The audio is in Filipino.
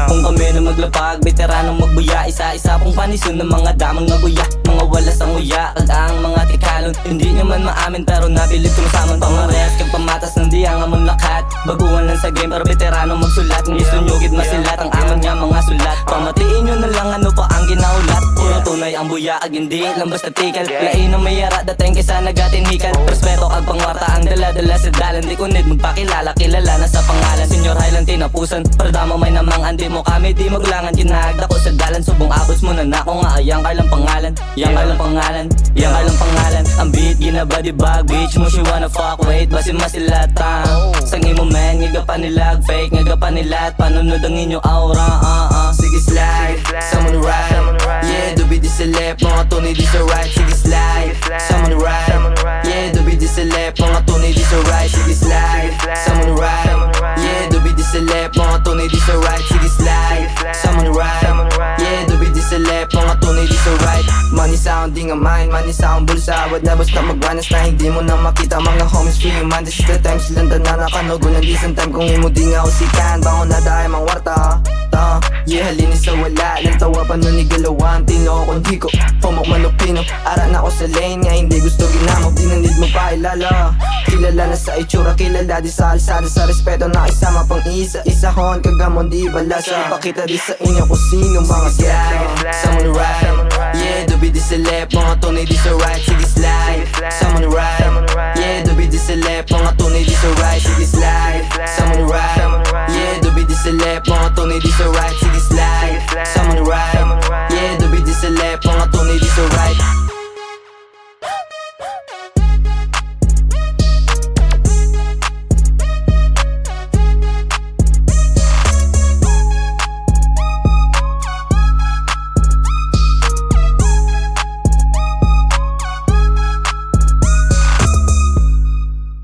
Kung kami na maglapag, veteranong magbuya, isa-isa pong panison ng mga damang naguya, mga walas ang uya, ang mga tikalon. Hindi nyo man maamin pero nabilib kong samon. Pangarehas kang pamatas ng diyang amon lakat. Baguhan lang sa game pero veteranong magsulat. Gusto nyo gid masilat ang amon nga mga sulat. Pamatiin nyo na lang ano pa ang ginaulat. Puro tunay ang buya ag hindi lang basta tikal. Lain ang mayara dating kaysa nagatinhikan. Respeto kag pangwarta ang dala-dala sa dalan. Di ko need magpakilala, kilala na sa pangalan. Senior Highland tinapusan, pardama may namang andi mo kami di maglangan. Kinahagda ko sa dalan, subong abos mo na nako nga ayang karlang pangalan. Yang karlang pangalan, yang karlang pangalan. Ang beat ginabody bag, bitch mo she wanna fuck. Wait, basi masilata sang imo man, nga pa nilag fake, nga pa nilat. Panunod ang inyo aura, Sige slide, someone right. Yeah, do be di sa left, mga tunay di sa right. Sige slide, someone right. Yeah, do be di sa left, mga tunay di sa right. Sige slide, someone right. Yeah, do be di sa left, mga tunay di sa right. Sige slide, someone right. Yeah, do be di sa left, mga tunay di sa right. Money sound, di nga mine, money sound bulsa. Wad na basta magbanas na hindi mo na makita. Mga homies free man, this is the time. Silang na nakanogo ng decent time. Kung imo di nga usikan, bango na dahil mang warta. Yeah, halinis sa wala. Lang tawa pa nun ni galawan. Tino kung di ko homok manupino. Ara na ako sa lane nga hindi gusto ginamok. Di na need mo pa ilala. Kilala na sa itsura, kilala di sa alsada. Sa respeto na isama pang isa hon kagamon di balasa. Ipakita di sa inyo kung sino mga slide. Someone right. Yeah, do be di sa left, mga tunay di sa right. Sige slide, someone right. Yeah, do be di sa left, mga tunay di sa right. Sige slide, someone right. Yeah, do be di sa left, mga tunay di sa right.